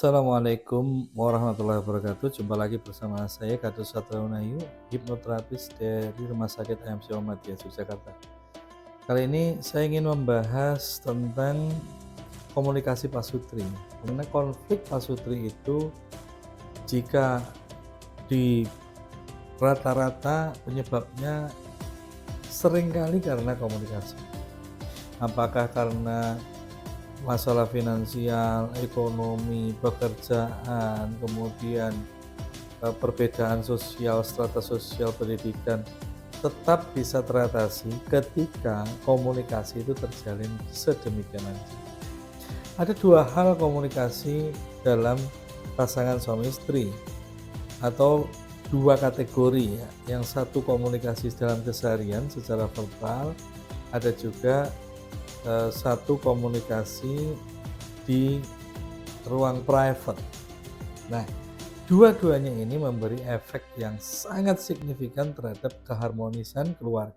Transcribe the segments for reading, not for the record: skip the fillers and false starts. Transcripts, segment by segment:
Assalamualaikum warahmatullahi wabarakatuh. Jumpa lagi bersama saya Gatot Satraunayu, hipnoterapis dari Rumah Sakit AMC Muhammadiyah Yogyakarta. Kali ini saya ingin membahas tentang komunikasi pasutri. Karena konflik pasutri itu jika di rata-rata penyebabnya seringkali karena komunikasi. Apakah karena masalah finansial, ekonomi, pekerjaan, kemudian perbedaan sosial, strata sosial, pendidikan, tetap bisa teratasi ketika komunikasi itu terjalin sedemikian lancar. Ada dua hal komunikasi dalam pasangan suami istri, atau dua kategori ya. Yang satu komunikasi dalam keseharian secara verbal, ada juga satu komunikasi di ruang private. Nah, dua-duanya ini memberi efek yang sangat signifikan terhadap keharmonisan keluarga.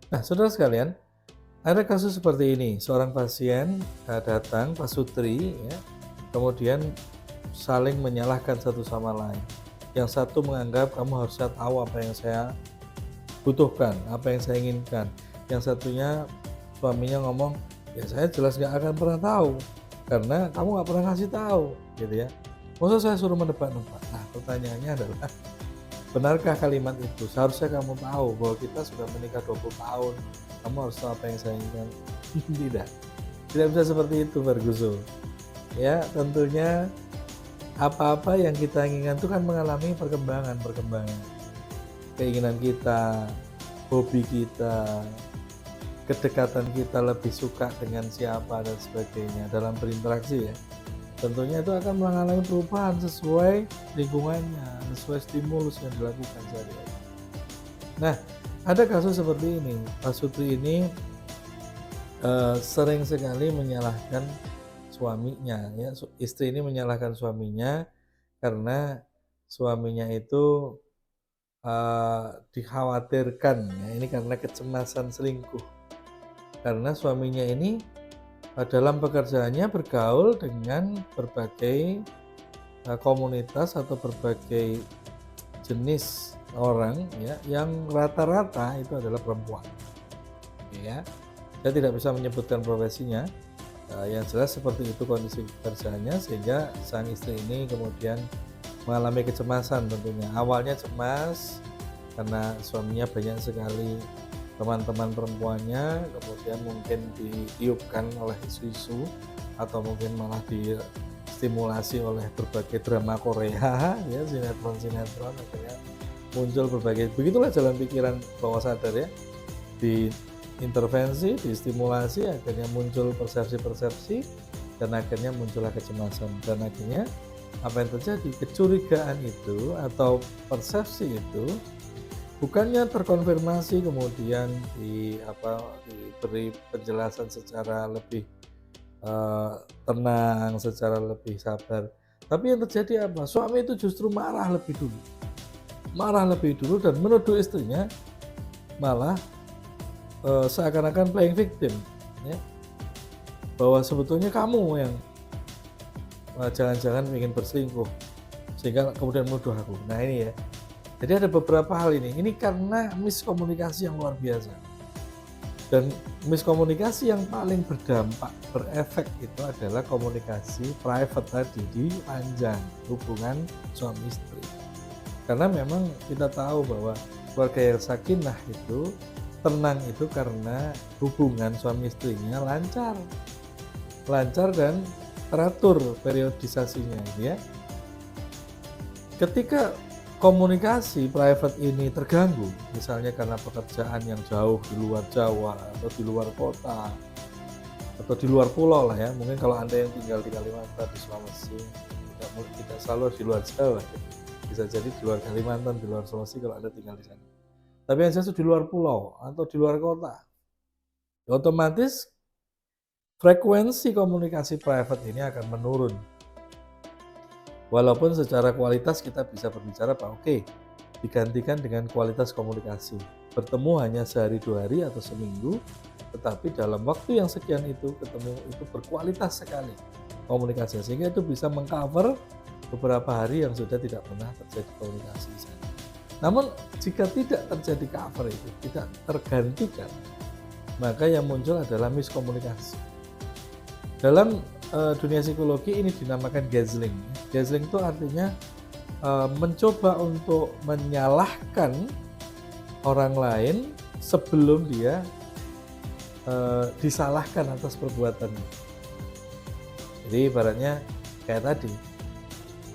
Nah, saudara sekalian, ada kasus seperti ini. Seorang pasien datang, pasutri, ya, kemudian saling menyalahkan satu sama lain. Yang satu menganggap kamu harusnya tahu apa yang saya butuhkan, apa yang saya inginkan. Yang satunya, suaminya ngomong, ya saya jelas nggak akan pernah tahu karena kamu nggak pernah ngasih tahu, gitu ya. Masa saya suruh menebak-nebak? Nah, pertanyaannya adalah, benarkah kalimat itu? Seharusnya kamu tahu bahwa kita sudah menikah 20 tahun, kamu harus tahu apa yang saya inginkan. Tidak bisa seperti itu, Ferguson. Ya, tentunya apa-apa yang kita inginkan itu kan mengalami perkembangan. Keinginan kita, hobi kita, kedekatan kita, lebih suka dengan siapa dan sebagainya dalam berinteraksi ya. Tentunya itu akan mengalami perubahan sesuai lingkungannya, sesuai stimulus yang dilakukan sehari-hari. Nah, ada kasus seperti ini. Pasutri ini sering sekali menyalahkan suaminya ya. Istri ini menyalahkan suaminya karena suaminya itu dikhawatirkan ya, ini karena kecemasan selingkuh. Karena suaminya ini dalam pekerjaannya bergaul dengan berbagai komunitas atau berbagai jenis orang ya, yang rata-rata itu adalah perempuan. Ya, saya tidak bisa menyebutkan profesinya. Yang jelas seperti itu kondisi pekerjaannya, sehingga sang istri ini kemudian mengalami kecemasan tentunya. Awalnya cemas karena suaminya banyak sekali teman-teman perempuannya, kemudian mungkin ditiupkan oleh isu-isu atau mungkin malah distimulasi oleh berbagai drama Korea ya, sinetron akhirnya muncul berbagai, begitulah jalan pikiran bawah sadar ya, diintervensi, distimulasi, akhirnya muncul persepsi-persepsi dan akhirnya muncullah kecemasan, dan akhirnya apa yang terjadi, kecurigaan itu atau persepsi itu bukannya terkonfirmasi kemudian diberi penjelasan secara lebih tenang, secara lebih sabar, tapi yang terjadi apa? Suami itu justru marah lebih dulu dan menuduh istrinya malah seakan-akan playing victim ya, bahwa sebetulnya kamu yang jangan-jangan ingin berselingkuh, sehingga kemudian menuduh aku. Nah ini ya, jadi ada beberapa hal ini karena miskomunikasi yang luar biasa. Dan miskomunikasi yang paling berdampak, berefek itu adalah komunikasi private tadi di ranjang hubungan suami istri. Karena memang kita tahu bahwa keluarga yang sakinah itu tenang itu karena hubungan suami istrinya lancar dan teratur periodisasinya ya. Ketika komunikasi private ini terganggu, misalnya karena pekerjaan yang jauh di luar Jawa atau di luar kota atau di luar pulau lah ya, mungkin kalau Anda yang tinggal di Kalimantan, di Sulawesi, tidak selalu di luar Jawa, bisa jadi di luar Kalimantan, di luar Sulawesi kalau Anda tinggal di sana. Tapi yang jelas di luar pulau atau di luar kota, otomatis frekuensi komunikasi private ini akan menurun. Walaupun secara kualitas kita bisa berbicara bahwa oke, digantikan dengan kualitas komunikasi. Bertemu hanya sehari, 2 hari atau seminggu, tetapi dalam waktu yang sekian itu ketemu itu berkualitas sekali. komunikasi, sehingga itu bisa mengcover beberapa hari yang sudah tidak pernah terjadi komunikasi di sana. Namun jika tidak terjadi cover itu, tidak tergantikan, maka yang muncul adalah miskomunikasi. Dalam dunia psikologi ini dinamakan gaslighting. Gaslighting itu artinya mencoba untuk menyalahkan orang lain sebelum dia disalahkan atas perbuatannya. Jadi ibaratnya kayak tadi,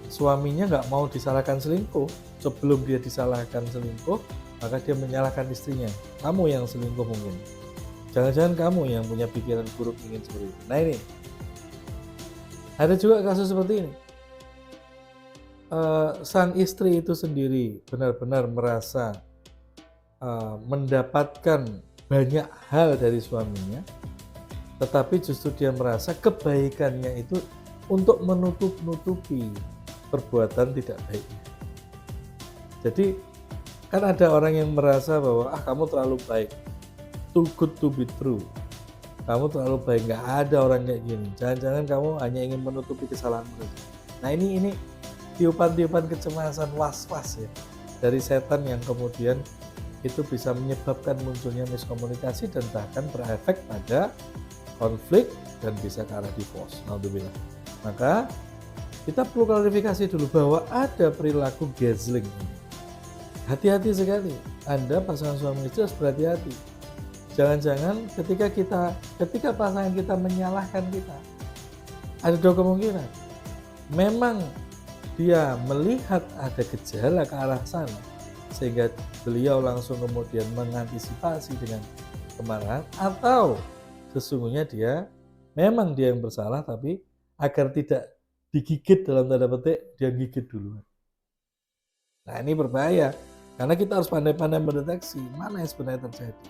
suaminya nggak mau disalahkan selingkuh, sebelum dia disalahkan selingkuh, maka dia menyalahkan istrinya. Kamu yang selingkuh mungkin. Jangan-jangan kamu yang punya pikiran buruk ingin seperti itu. Nah ini, ada juga kasus seperti ini. Sang istri itu sendiri benar-benar merasa mendapatkan banyak hal dari suaminya, tetapi justru dia merasa kebaikannya itu untuk menutup-nutupi perbuatan tidak baiknya. Jadi kan ada orang yang merasa bahwa kamu terlalu baik, too good to be true, kamu terlalu baik, nggak ada orang kayak gini, jangan-jangan kamu hanya ingin menutupi kesalahanmu. Nah ini tiupan-tiupan kecemasan, was-was ya dari setan yang kemudian itu bisa menyebabkan munculnya miskomunikasi dan bahkan berefek pada konflik dan bisa ke arah divorce. Alhamdulillah. Maka kita perlu klarifikasi dulu bahwa ada perilaku gaslighting ini. Hati-hati sekali. Anda pasangan suami istri harus berhati-hati. Jangan-jangan ketika pasangan kita menyalahkan kita, ada dua kemungkinan. Memang dia melihat ada gejala ke arah sana, sehingga beliau langsung kemudian mengantisipasi dengan kemarahan, atau sesungguhnya memang dia yang bersalah, tapi agar tidak digigit dalam tanda petik, dia gigit duluan. Nah ini berbahaya, karena kita harus pandai-pandai mendeteksi mana yang sebenarnya terjadi.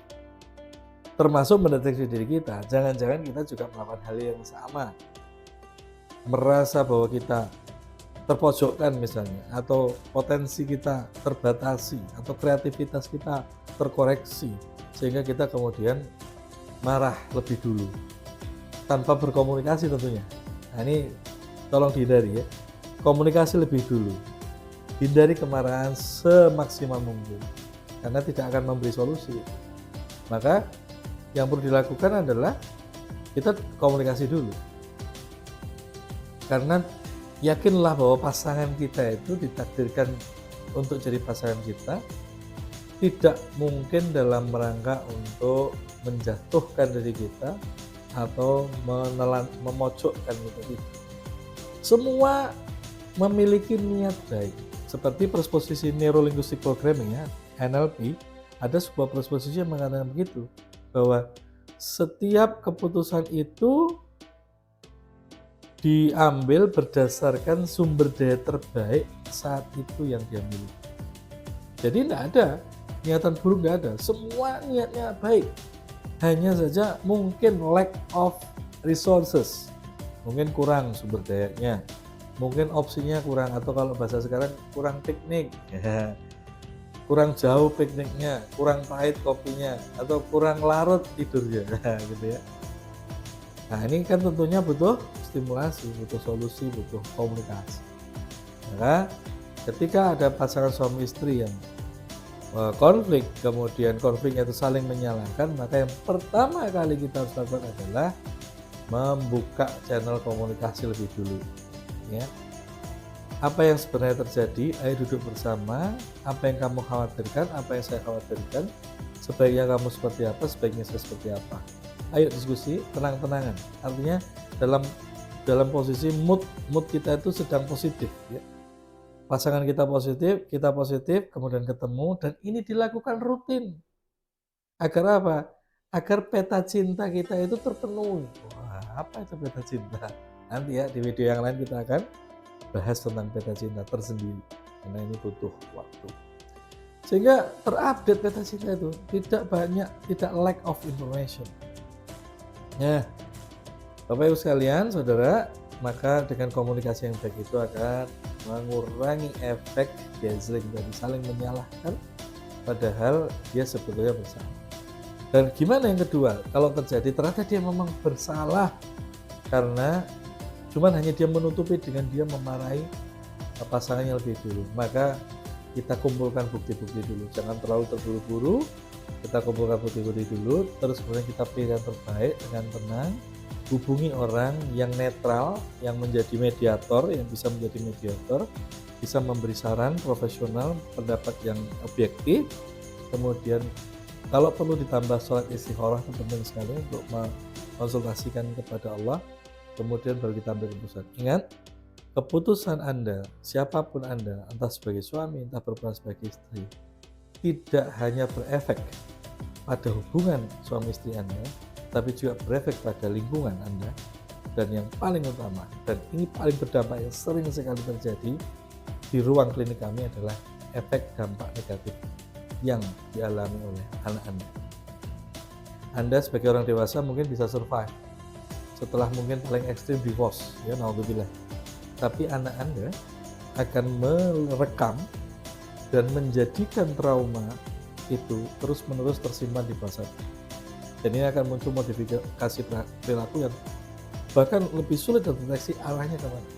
Termasuk mendeteksi diri kita, jangan-jangan kita juga melakukan hal yang sama. Merasa bahwa kita terpojokkan misalnya, atau potensi kita terbatasi, atau kreativitas kita terkoreksi, sehingga kita kemudian marah lebih dulu tanpa berkomunikasi tentunya. Nah ini tolong dihindari ya, komunikasi lebih dulu, hindari kemarahan semaksimal mungkin karena tidak akan memberi solusi. Maka yang perlu dilakukan adalah kita komunikasi dulu, karena yakinlah bahwa pasangan kita itu ditakdirkan untuk jadi pasangan kita, tidak mungkin dalam rangka untuk menjatuhkan diri kita atau memojokkan kita. Semua memiliki niat baik. Seperti presposisi neurolinguistic programming ya, NLP, ada sebuah presposisi yang mengatakan begitu, bahwa setiap keputusan itu diambil berdasarkan sumber daya terbaik saat itu yang dia miliki. Jadi tidak ada niatan buruk, tidak ada, semua niatnya baik, hanya saja mungkin lack of resources, mungkin kurang sumber dayanya, mungkin opsinya kurang, atau kalau bahasa sekarang kurang piknik ya, kurang jauh pikniknya, kurang pahit kopinya, atau kurang larut tidurnya gitu ya. Nah ini kan tentunya butuh stimulasi, butuh solusi, butuh komunikasi. Maka ketika ada pasangan suami istri yang konflik, kemudian konfliknya itu saling menyalahkan, maka yang pertama kali kita harus lakukan adalah membuka channel komunikasi lebih dulu ya. Apa yang sebenarnya terjadi, ayo duduk bersama, apa yang kamu khawatirkan, apa yang saya khawatirkan, sebaiknya kamu seperti apa, sebaiknya saya seperti apa. Ayo diskusi, tenang-tenangan. Artinya dalam posisi mood kita itu sedang positif ya. Pasangan kita positif, kemudian ketemu, dan ini dilakukan rutin. Agar apa? Agar peta cinta kita itu terpenuhi. Wah, apa itu peta cinta? Nanti ya di video yang lain kita akan bahas tentang peta cinta tersendiri, karena ini butuh waktu. Sehingga terupdate peta cinta itu tidak lack of information. Ya, Bapak Ibu sekalian, saudara, maka dengan komunikasi yang baik itu akan mengurangi efek gaslighting, dari saling menyalahkan padahal dia sebetulnya bersalah. Dan gimana yang kedua, kalau terjadi ternyata dia memang bersalah karena Cuman hanya dia menutupi dengan dia memarahi pasangannya lebih dulu. Maka kita kumpulkan bukti-bukti dulu, jangan terlalu terburu-buru. Kita kumpulkan bukti-bukti dulu, terus kemudian kita pilih yang terbaik dengan tenang. Hubungi orang yang netral, yang menjadi mediator, yang bisa menjadi mediator, bisa memberi saran profesional, pendapat yang objektif. Kemudian kalau perlu ditambah sholat istikharah, itu penting sekali untuk mengkonsultasikan kepada Allah. Kemudian baru kita ambil keputusan. Ingat, keputusan Anda, siapapun Anda, entah sebagai suami, entah berperan sebagai istri, tidak hanya berefek pada hubungan suami istri Anda, tapi juga berefek pada lingkungan Anda. Dan yang paling utama, dan ini paling berdampak yang sering sekali terjadi di ruang klinik kami adalah efek dampak negatif yang dialami oleh anak Anda. Anda sebagai orang dewasa mungkin bisa survive setelah mungkin paling ekstrim divorce, ya naudzubillah. Tapi anak Anda akan merekam dan menjadikan trauma itu terus-menerus tersimpan di bawah sadar. Dan ini akan muncul modifikasi perilaku yang bahkan lebih sulit terdeteksi arahnya kemana.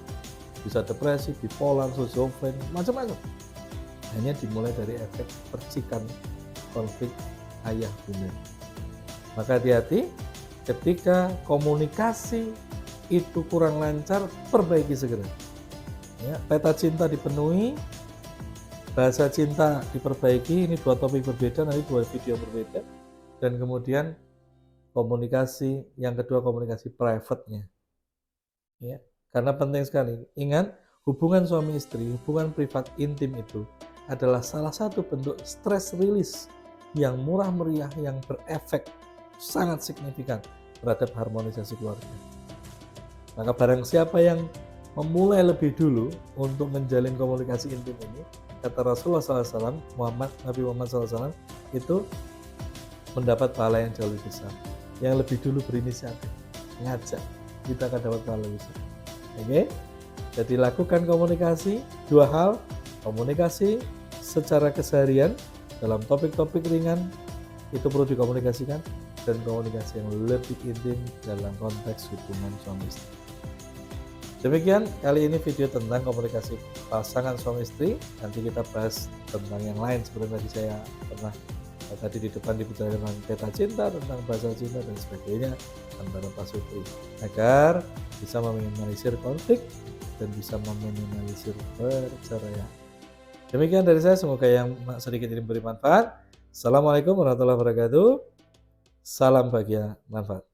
Bisa depresi, bipolar, schizofren, macam-macam. Hanya dimulai dari efek percikan konflik ayah bunda. Maka hati-hati ketika komunikasi itu kurang lancar, perbaiki segera. Ya, peta cinta dipenuhi, bahasa cinta diperbaiki. Ini dua topik berbeda, nanti dua video berbeda. Dan kemudian komunikasi, yang kedua komunikasi private-nya. Ya, karena penting sekali. Ingat, hubungan suami istri, hubungan privat intim itu adalah salah satu bentuk stress release yang murah meriah, yang berefek sangat signifikan terhadap harmonisasi keluarga. Maka barang siapa yang memulai lebih dulu untuk menjalin komunikasi intim ini, kata Rasulullah SAW, Nabi Muhammad SAW, itu mendapat pahala yang jauh lebih besar. Yang lebih dulu berinisiatif, ngajak, kita akan dapat pahala besar. Oke? Jadi lakukan komunikasi, dua hal, komunikasi secara keseharian dalam topik-topik ringan, itu perlu dikomunikasikan, dan komunikasi yang lebih intim dalam konteks hubungan suami istri. Demikian kali ini video tentang komunikasi pasangan suami istri. Nanti kita bahas tentang yang lain seperti tadi saya pernah tadi di depan dibicarakan tentang peta cinta, tentang bahasa cinta dan sebagainya antara pasutri, agar bisa meminimalisir konflik dan bisa meminimalisir perceraian. Demikian dari saya, semoga yang sedikit ini beri manfaat. Assalamualaikum warahmatullahi wabarakatuh. Salam bahagia manfaat.